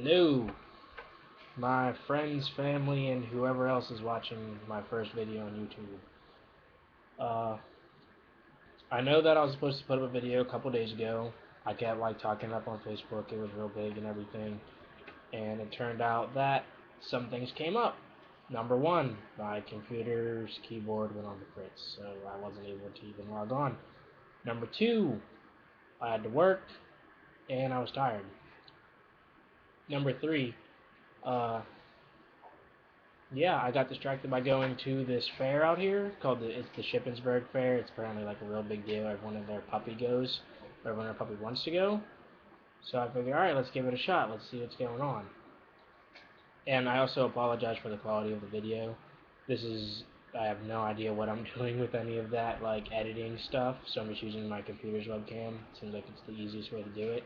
Hello, my friends, family, and whoever else is watching my first video on YouTube. Uh, I know that I was supposed to put up a video a couple days ago. I kept talking up on Facebook. It was real big and everything, and it turned out that some things came up. Number one, my computer's keyboard went on the fritz, so I wasn't able to even log on. Number two, I had to work, and I was tired. Number three, uh, yeah, I got distracted by going to this fair out here called it's the Shippensburg Fair. It's apparently like a real big deal. Everyone and their puppy goes. Everyone and their puppy wants to go. So I figured, all right, let's give it a shot. Let's see what's going on. And I also apologize for the quality of the video. I have no idea what I'm doing with any of that editing stuff. So I'm just using my computer's webcam. Seems like it's the easiest way to do it.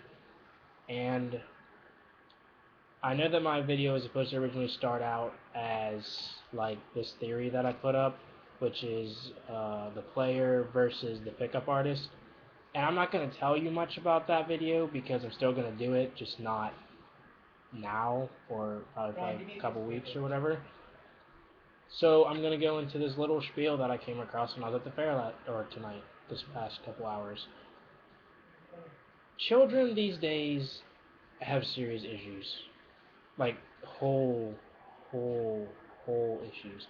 And I know that my video was supposed to originally start out as this theory that I put up, which is the player versus the pickup artist. And I'm not going to tell you much about that video because I'm still going to do it, just not now or probably for a couple weeks or whatever. So I'm going to go into this little spiel that I came across when I was at the fair tonight, this past couple hours. Children these days have serious issues. Like whole whole issues.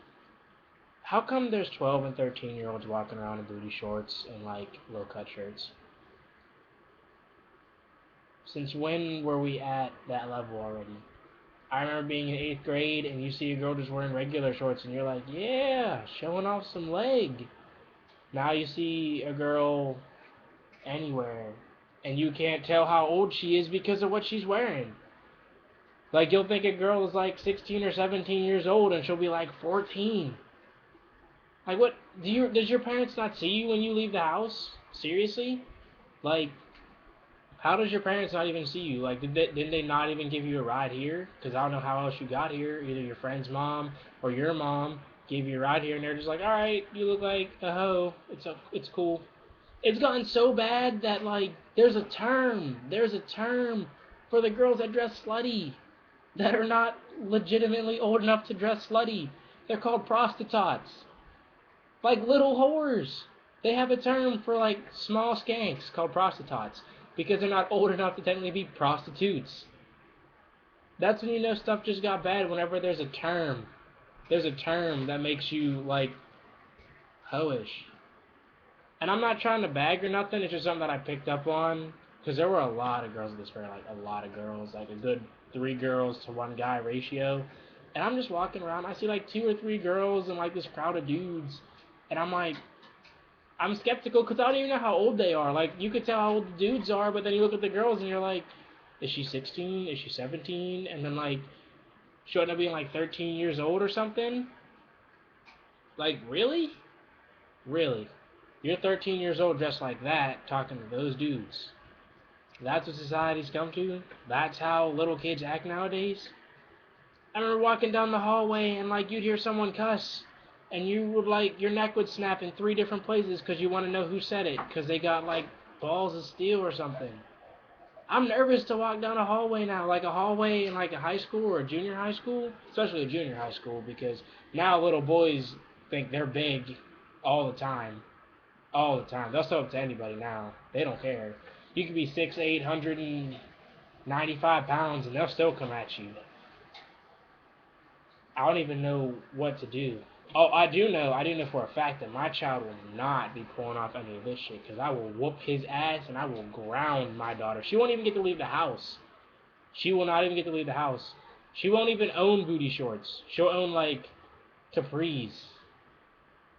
How come there's 12 and 13-year-olds walking around in booty shorts and low cut shirts? Since when were we at that level already? I remember being in 8th grade and you see a girl just wearing regular shorts and you're like, yeah, showing off some leg. Now you see a girl anywhere and you can't tell how old she is because of what she's wearing. You'll think a girl is 16 or 17 years old and she'll be 14. What does your parents not see you when you leave the house? Seriously? How does your parents not even see you? Didn't they not even give you a ride here? Because I don't know how else you got here. Either your friend's mom or your mom gave you a ride here, and they're just like, all right, you look like a hoe. It's cool. It's gotten so bad that there's a term. There's a term for the girls that dress slutty that are not legitimately old enough to dress slutty. They're called prostitutes. Little whores. They have a term for small skanks called prostitutes because they're not old enough to technically be prostitutes. That's when you know stuff just got bad, whenever there's a term. There's a term that makes you hoish. And I'm not trying to bag or nothing, it's just something that I picked up on because there were a lot of girls at this fair, a lot of girls, a good 3 girls to 1 guy ratio. And I'm just walking around, I see 2 or 3 girls and this crowd of dudes. And I'm skeptical because I don't even know how old they are. You could tell how old the dudes are, but then you look at the girls and you're like, is she 16? Is she 17? And then she'll end up being 13 years old or something. Really? Really? You're 13 years old dressed like that, talking to those dudes. That's what society's come to? That's how little kids act nowadays? I remember walking down the hallway and you'd hear someone cuss. And you would your neck would snap in 3 different places because you want to know who said it because they got balls of steel or something. I'm nervous to walk down a hallway now, a hallway in a high school or a junior high school, especially a junior high school, because now little boys think they're big all the time. All the time. They'll step up to anybody now. They don't care. You could be 6'8", 195 pounds and they'll still come at you. I don't even know what to do. Oh, I do know for a fact that my child will not be pulling off any of this shit because I will whoop his ass and I will ground my daughter. She won't even get to leave the house. She will not even get to leave the house. She won't even own booty shorts. She'll own capris.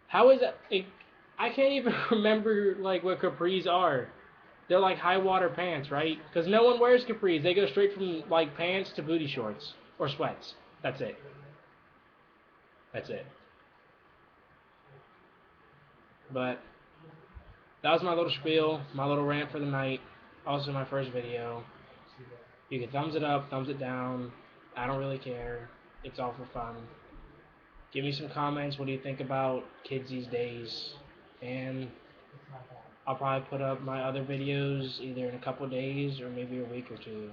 How is that? I can't even remember what capris are. They're high water pants, right? Because no one wears capris. They go straight from pants to booty shorts or sweats. That's it. That's it. But that was my little spiel, my little rant for the night. Also my first video. You can thumbs it up, thumbs it down. I don't really care. It's all for fun. Give me some comments. What do you think about kids these days? And I'll probably put up my other videos either in a couple days or maybe a week or 2.